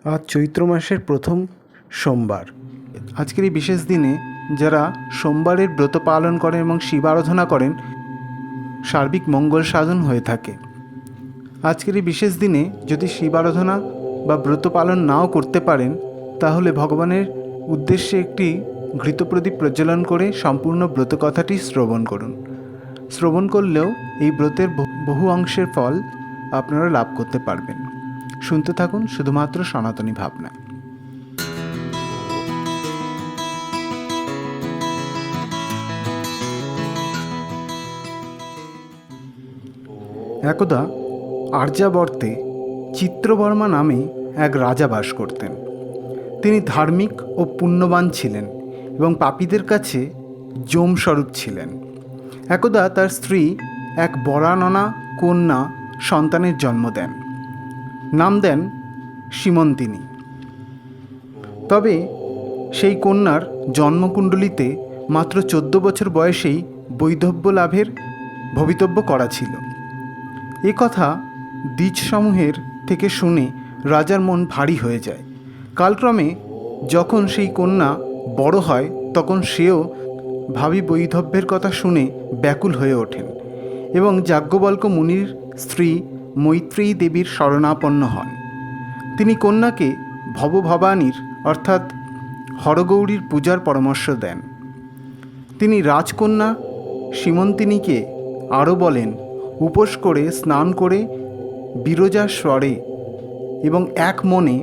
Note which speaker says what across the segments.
Speaker 1: আজ চৈত্র মাসের প্রথম সোমবার। আজকের এই বিশেষ দিনে যারা সোমবারের ব্রত পালন করেন এবং শিব আরাধনা করেন, সার্বিক মঙ্গল সাধন হয়ে থাকে। আজকের এই বিশেষ দিনে যদি শিব আরাধনা বা ব্রত পালন নাও করতে পারেন, তাহলে ভগবানের উদ্দেশ্যে একটি ঘৃতপ্রদীপ প্রজ্বলন করে সম্পূর্ণ ব্রত কথাটি শ্রবণ করুন। শ্রবণ করলেও এই ব্রতের বহু অংশের ফল আপনারা লাভ করতে পারবেন। শুনতে থাকুন শুধুমাত্র সনাতনী ভাবনা। একদা আর্যাবর্তে চিত্রবর্মা নামে এক রাজা বাস করতেন। তিনি ধার্মিক ও পুণ্যবান ছিলেন এবং পাপীদের কাছে যমস্বরূপ ছিলেন। একদা তার স্ত্রী এক বরাননা কন্যা সন্তানের জন্ম দেন। নাম দেন সীমন্তিনী। তবে সেই কন্যার জন্মকুণ্ডলিতে মাত্র 14 বছর বয়সেই বৈধব্য লাভের ভবিতব্য করা ছিল। এ কথা দ্বিজসমূহের থেকে শুনে রাজার মন ভারী হয়ে যায়। কালক্রমে যখন সেই কন্যা বড় হয়, তখন সেও ভাবী বৈধব্যের কথা শুনে ব্যাকুল হয়ে ওঠেন এবং যাজ্ঞবল্ক্য মুনির স্ত্রী মৈত্রেয়ী দেবীর শরণাপন্ন হন। তিনি কন্যাকে ভবভবানীর অর্থাৎ হরগৌরীর পূজার পরামর্শ দেন। তিনি রাজকন্যা সীমন্তিনীকে আরও বলেন, উপোস করে স্নান করে বিরজা স্বরে এবং এক মনে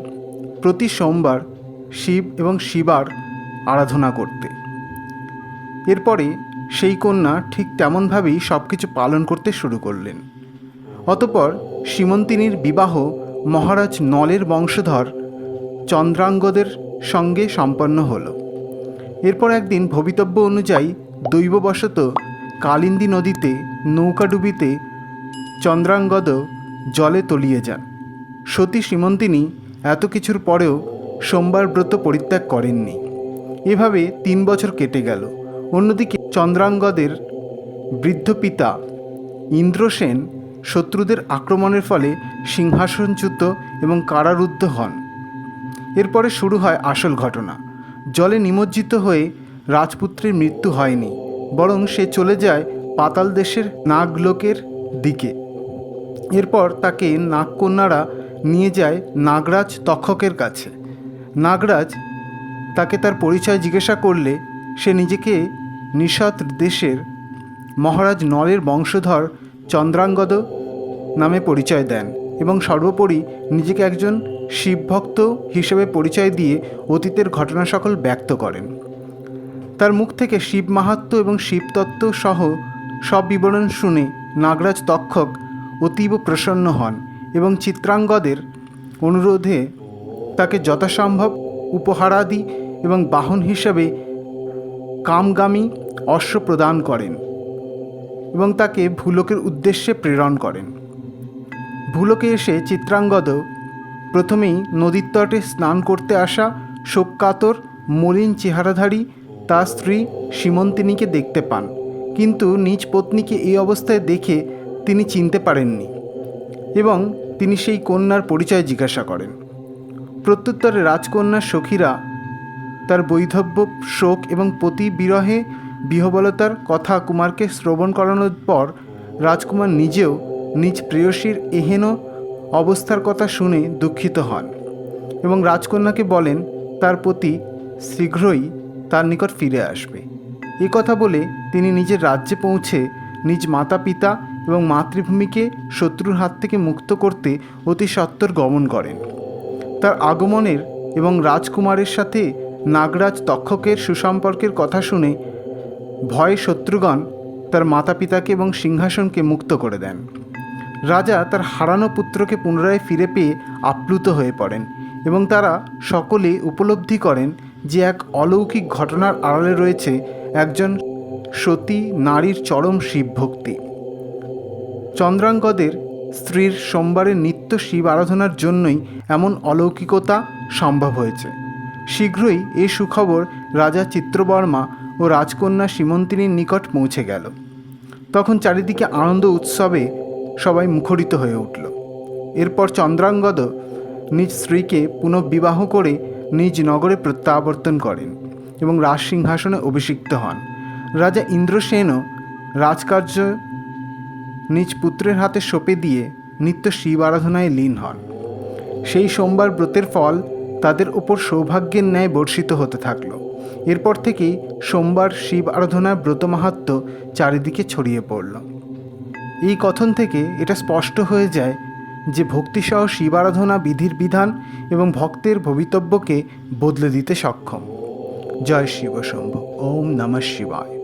Speaker 1: প্রতি সোমবার শিব এবং শিবার আরাধনা করতে। এরপরে সেই কন্যা ঠিক তেমনভাবেই সব কিছু পালন করতে শুরু করলেন। অতঃপর সীমন্তিনীর বিবাহ মহারাজ নলের বংশধর চন্দ্রাঙ্গদের সঙ্গে সম্পন্ন হল। এরপর একদিন ভবিতব্য অনুযায়ী দৈববশত কালিন্দী নদীতে নৌকাডুবিতে চন্দ্রাঙ্গদ জলে তলিয়ে যান। সতী সীমন্তিনী এত কিছুর পরেও সোমবার ব্রত পরিত্যাগ করেননি। এভাবে 3 বছর কেটে গেল। অন্যদিকে চন্দ্রাঙ্গদের বৃদ্ধ পিতা ইন্দ্রসেন শত্রুদের আক্রমণের ফলে সিংহাসনচ্যুত এবং কারারুদ্ধ হন। এরপরে শুরু হয় আসল ঘটনা। জলে নিমজ্জিত হয়ে রাজপুত্রের মৃত্যু হয়নি, বরং সে চলে যায় পাতাল দেশের নাগলোকের দিকে। এরপর তাকে নাগকন্যারা নিয়ে যায় নাগরাজ তক্ষকের কাছে। নাগরাজ তাকে তার পরিচয় জিজ্ঞাসা করলে সে নিজেকে নিষদ দেশের মহারাজ নলের বংশধর চন্দ্রাঙ্গদ নামে পরিচয় দেন এবং সর্বোপরি নিজেকে একজন শিবভক্ত হিসেবে পরিচয় দিয়ে অতীতের ঘটনা সকল ব্যক্ত করেন। তার মুখ থেকে শিব মাহাত্ম্য এবং শিবতত্ত্ব সহ সব বিবরণ শুনে নাগরাজ তক্ষক অতীব প্রসন্ন হন এবং চিত্রাঙ্গদের অনুরোধে তাকে যথাসম্ভব উপহারাদি এবং বাহন হিসাবে কামগামী অশ্ব প্রদান করেন এবং তাকে ভূলোকের উদ্দেশ্যে প্রেরণ করেন। ভূলোকে এসে চিত্রাঙ্গদ প্রথমেই নদীর তটে স্নান করতে আসা শোককাতর মলিন চেহারাধারী তার স্ত্রী সীমন্তিনীকে দেখতে পান, কিন্তু নিজ পত্নীকে এই অবস্থায় দেখে তিনি চিনতে পারেননি এবং তিনি সেই কন্যার পরিচয় জিজ্ঞাসা করেন। প্রত্যুত্তরে রাজকন্যার সখীরা তার বৈধব্য, শোক এবং পতি বিরহে বিহবলতার কথা কুমারকে শ্রবণ করানোর পর রাজকুমার নিজেও নিজ প্রেয়সীর এহেন অবস্থার কথা শুনে দুঃখিত হন এবং রাজকন্যাকে বলেন তার পতি শীঘ্রই তার নিকট ফিরে আসবে। এ কথা বলে তিনি নিজের রাজ্যে পৌঁছে নিজ মাতা পিতা এবং মাতৃভূমিকে শত্রুর হাত থেকে মুক্ত করতে অতি সত্বর গমন করেন। তার আগমনের এবং রাজকুমারের সাথে নাগরাজ তক্ষকের সুসম্পর্কের কথা শুনে ভয়ে শত্রুগণ তার মাতা পিতাকে এবং সিংহাসনকে মুক্ত করে দেন। রাজা তার হারানো পুত্রকে পুনরায় ফিরে পেয়ে আপ্লুত হয়ে পড়েন এবং তারা সকলে উপলব্ধি করেন যে এক অলৌকিক ঘটনার আড়ালে রয়েছে একজন সতী নারীর চরম শিবভক্তি। চন্দ্রাঙ্গদের স্ত্রীর সোমবারের নিত্য শিব আরাধনার জন্যই এমন অলৌকিকতা সম্ভব হয়েছে। শীঘ্রই এই সুখবর রাজা চিত্রবর্মা ও রাজকন্যা সীমন্তিনীর নিকট পৌঁছে গেল। তখন চারিদিকে আনন্দ উৎসবে সবাই মুখরিত হয়ে উঠল। এরপর চন্দ্রাঙ্গদ নিজ স্ত্রীকে পুনঃবিবাহ করে নিজ নগরে প্রত্যাবর্তন করেন এবং রাজ সিংহাসনে অভিষিক্ত হন। রাজা ইন্দ্রসেনও রাজকার্য নিজ পুত্রের হাতে সঁপে দিয়ে নিত্য শিব আরাধনায় লীন হন। সেই সোমবার ব্রতের ফল তাদের ওপর সৌভাগ্যের ন্যায় বর্ষিত হতে থাকল। এরপর থেকেই সোমবার শিব আরাধনার ব্রত মাহাত্ম্য চারিদিকে ছড়িয়ে পড়ল। এই কথন থেকে এটা স্পষ্ট হয়ে যায় যে ভক্তিসহ শিব আরাধনা বিধির বিধান এবং ভক্তের ভবিতব্যকে বদলে দিতে সক্ষম। জয় শিব শম্ভু। ওম নমঃ শিবায়।